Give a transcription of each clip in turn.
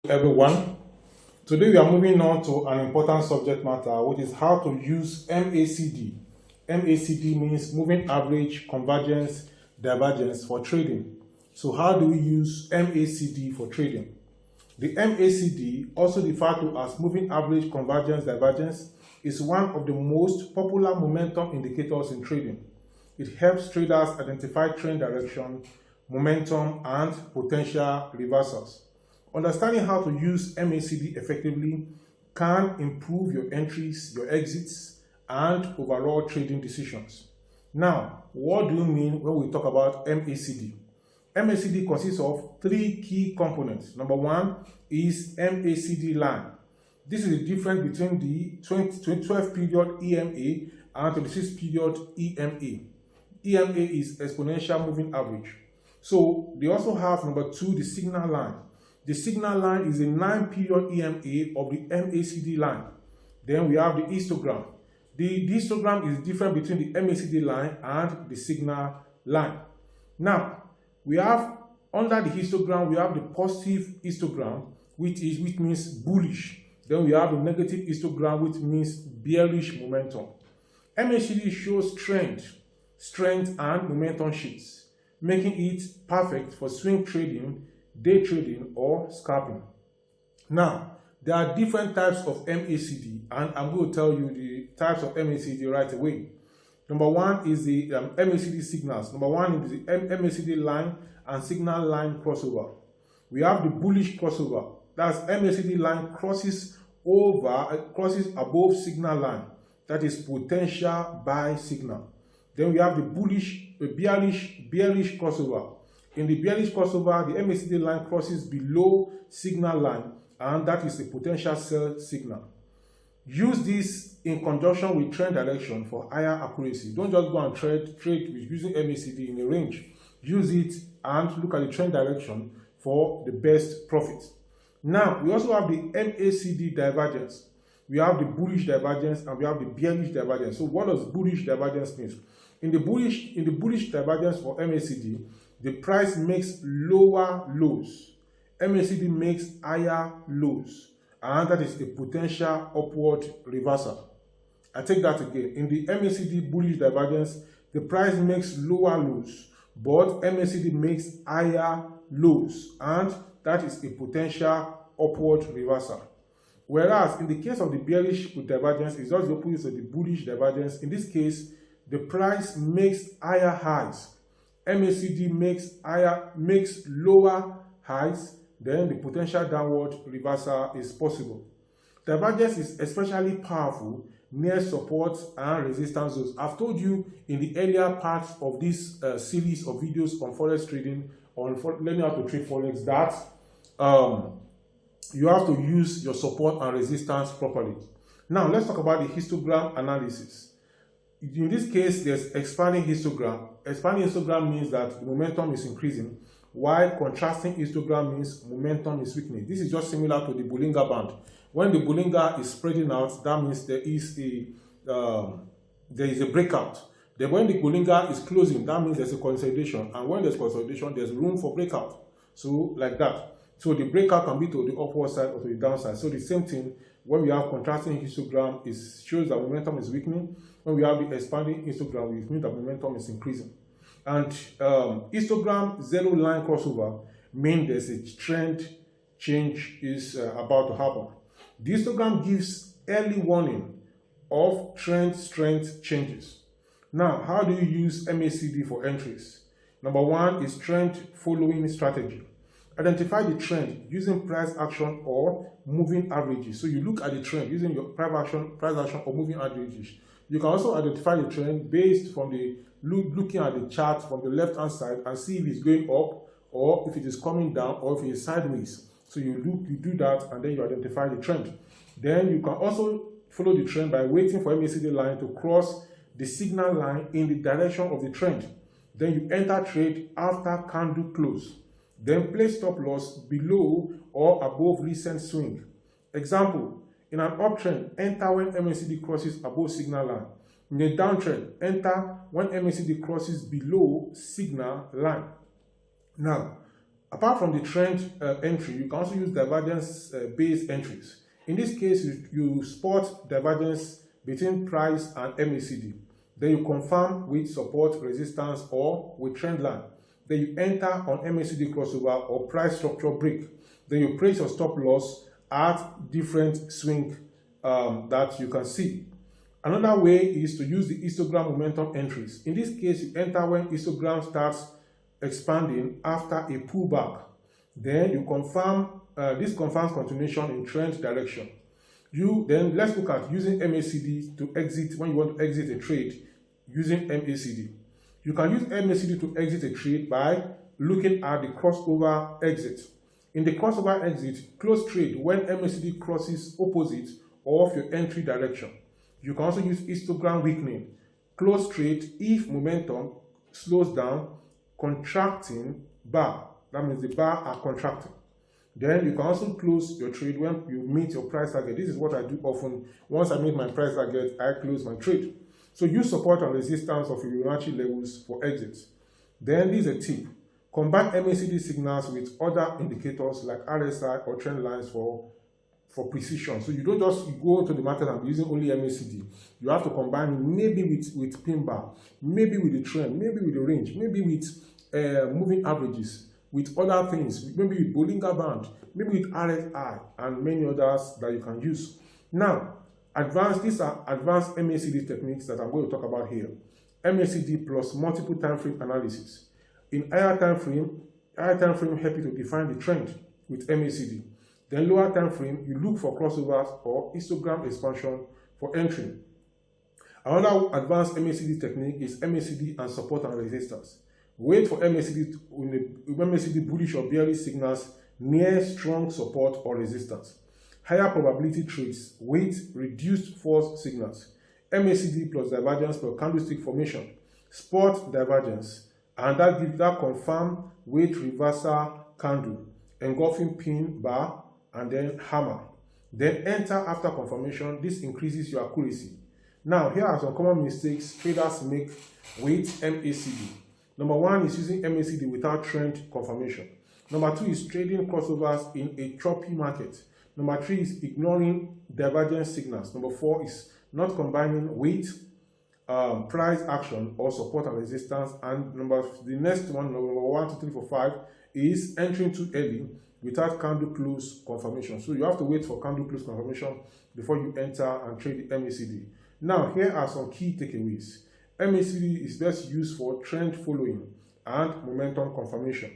Everyone, today we are moving on to an important subject matter, which is how to use MACD. MACD means moving average, convergence, divergence for trading. So how do we use MACD for trading? The MACD, also referred to as moving average, convergence, divergence, is one of the most popular momentum indicators in trading. It helps traders identify trend direction, momentum, and potential reversals. Understanding how to use MACD effectively can improve your entries, your exits, and overall trading decisions. Now, what do you mean when we talk about MACD? MACD consists of three key components. Number one is MACD line. This is the difference between the 12 period EMA and 26 period EMA. EMA is exponential moving average. So they also have number two, the signal line. The signal line is a 9-period EMA of the MACD line. Then we have the histogram. The histogram is different between the MACD line and the signal line. Now, we have under the histogram, we have the positive histogram, which means bullish. Then we have the negative histogram, which means bearish momentum. MACD shows strength and momentum shifts, making it perfect for swing trading, day trading, or scalping. Now, there are different types of MACD, and I'm going to tell you the types of MACD right away. Number one is the MACD signals. Number one is the MACD line and signal line crossover. We have the bullish crossover. That's MACD line crosses above signal line. That is potential buy signal. Then we have the bearish crossover. In the bearish crossover, the MACD line crosses below signal line, and that is a potential sell signal. Use this in conjunction with trend direction for higher accuracy. Don't just go and trade with using MACD in a range. Use it and look at the trend direction for the best profit. Now, we also have the MACD divergence. We have the bullish divergence and we have the bearish divergence. So what does bullish divergence mean? In the bullish divergence for MACD, the price makes lower lows. MACD makes higher lows. And that is a potential upward reversal. I take that again. In the MACD bullish divergence, the price makes lower lows, but MACD makes higher lows, and that is a potential upward reversal. Whereas in the case of the bearish divergence, it's just the opposite of the bullish divergence. In this case, the price makes higher highs. MACD makes lower highs, then the potential downward reversal is possible. Divergence is especially powerful near support and resistance zones. I've told you in the earlier parts of this series of videos on forex trading, on learning how to trade forex, that you have to use your support and resistance properly. Now let's talk about the histogram analysis. In this case, there's expanding histogram. Expanding histogram means that the momentum is increasing, while contrasting histogram means momentum is weakening. This is just similar to the Bollinger Band. When the Bollinger is spreading out, that means there is a breakout. Then when the Bollinger is closing, that means there's a consolidation. And when there's consolidation, there's room for breakout. So like that. So the breakout can be to the upward side or to the downside. So the same thing, when we have contrasting histogram, it shows that momentum is weakening. When we have the expanding histogram, it means that momentum is increasing. And histogram zero line crossover means there's a trend change is about to happen. The histogram gives early warning of trend strength changes. Now, how do you use MACD for entries? Number one is trend following strategy. Identify the trend using price action or moving averages. So you look at the trend using your price action or moving averages. You can also identify the trend based from the looking at the chart from the left hand side and see if it's going up or if it is coming down or if it is sideways. So you do that and then you identify the trend. Then you can also follow the trend by waiting for MACD line to cross the signal line in the direction of the trend. Then you enter trade after candle close. Then place stop loss below or above recent swing. Example, in an uptrend, enter when MACD crosses above signal line. In a downtrend, enter when MACD crosses below signal line. Now, Apart from the trend entry, you can also use divergence based entries. In this case, you spot divergence between price and MACD. Then you confirm with support, resistance, or with trend line. Then you enter on MACD crossover or price structure break. Then you place your stop loss at different swing that you can see. Another way is to use the histogram momentum entries. In this case, you enter when histogram starts expanding after a pullback. Then you confirm, this confirms continuation in trend direction. Then let's look at using MACD to exit when you want to exit a trade using MACD. You can use MACD to exit a trade by looking at the crossover exit. In the crossover exit, close trade when MACD crosses opposite of your entry direction. You can also use histogram weakening. Close trade if momentum slows down, contracting bar. That means the bar are contracting. Then you can also close your trade when you meet your price target. This is what I do often. Once I meet my price target, I close my trade. So use support and resistance of Fibonacci levels for exits. Then this is a tip. Combine MACD signals with other indicators like RSI or trend lines for precision. So you don't just go to the market and be using only MACD. You have to combine it maybe with pin bar, maybe with the trend, maybe with the range, maybe with moving averages, with other things, maybe with Bollinger Band, maybe with RSI, and many others that you can use. Now, these are advanced MACD techniques that I'm going to talk about here. MACD plus multiple time frame analysis. In higher time frame help you to define the trend with MACD. Then lower time frame, you look for crossovers or histogram expansion for entry. Another advanced MACD technique is MACD and support and resistance. Wait for MACD when MACD bullish or bearish signals near strong support or resistance. Higher probability trades, wait reduced false signals. MACD plus divergence per candlestick formation. Spot divergence, and that gives that confirm wait reversal candle, engulfing pin bar, and then hammer. Then enter after confirmation. This increases your accuracy. Now, here are some common mistakes traders make with MACD. Number one is using MACD without trend confirmation. Number two is trading crossovers in a choppy market. Number three is ignoring divergence signals. Number four is not combining weight, price action, or support and resistance. And the next one, number 1, 2, 3, 4, 5, is entering too early without candle close confirmation. So you have to wait for candle close confirmation before you enter and trade the MACD. Now, here are some key takeaways. MACD is best used for trend following and momentum confirmation.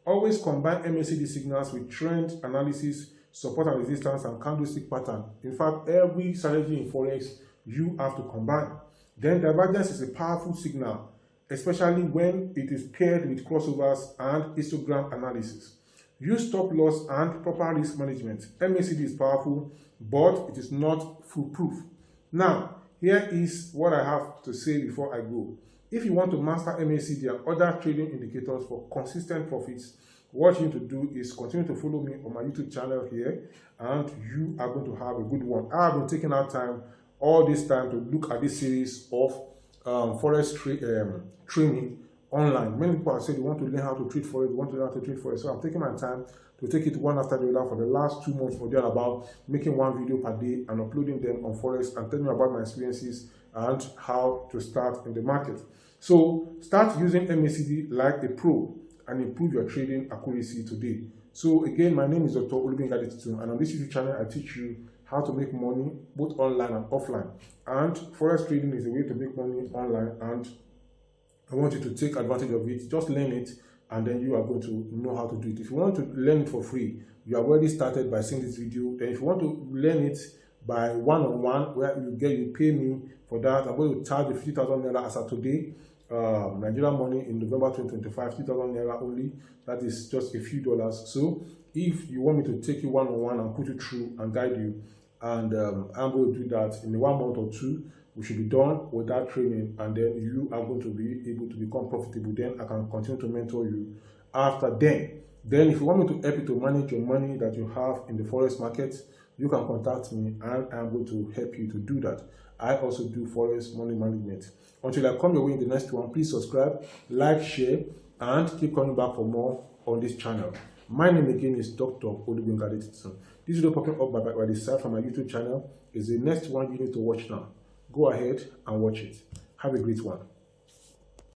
Always combine MACD signals with trend analysis, support and resistance, and candlestick pattern. In fact, every strategy in forex you have to combine. Then divergence is a powerful signal, especially when it is paired with crossovers and histogram analysis. Use stop loss and proper risk management. MACD is powerful, but it is not foolproof. Now, here is what I have to say before I go. If you want to master MACD and other trading indicators for consistent profits, what you need to do is continue to follow me on my YouTube channel here, and you are going to have a good one. I have been taking out time all this time to look at this series of forex training online. Many people have said they want to learn how to trade forex, they want to learn how to trade forex. So I'm taking my time to take it one after the other for the last 2 months or there about, making one video per day and uploading them on forex and telling you about my experiences and how to start in the market. So start using MACD like a pro and improve your trading accuracy today. So again, my name is Dr. Olubinga Titun, and on this YouTube channel I teach you how to make money both online and offline. And forex trading is a way to make money online, and I want you to take advantage of it. Just learn it, and then you are going to know how to do it. If you want to learn it for free, you have already started by seeing this video. Then if you want to learn it by one-on-one, where you pay me for that, I'm going to charge you 50,000 naira as of today. Nigerian money in November 2025, 50,000 naira only. That is just a few dollars. So if you want me to take you one-on-one and put you through and guide you, and I'm going to do that in 1 month or 2, we should be done with that training, and then you are going to be able to become profitable. Then I can continue to mentor you after then. Then if you want me to help you to manage your money that you have in the forex market, you can contact me, and I'm going to help you to do that. I also do forex money management. Until I come your way in the next one, please subscribe, like, share, and keep coming back for more on this channel. My name again is Dr. Olugbunga. This video popping up by the side from my YouTube channel is the next one you need to watch now. Go ahead and watch it. Have a great one.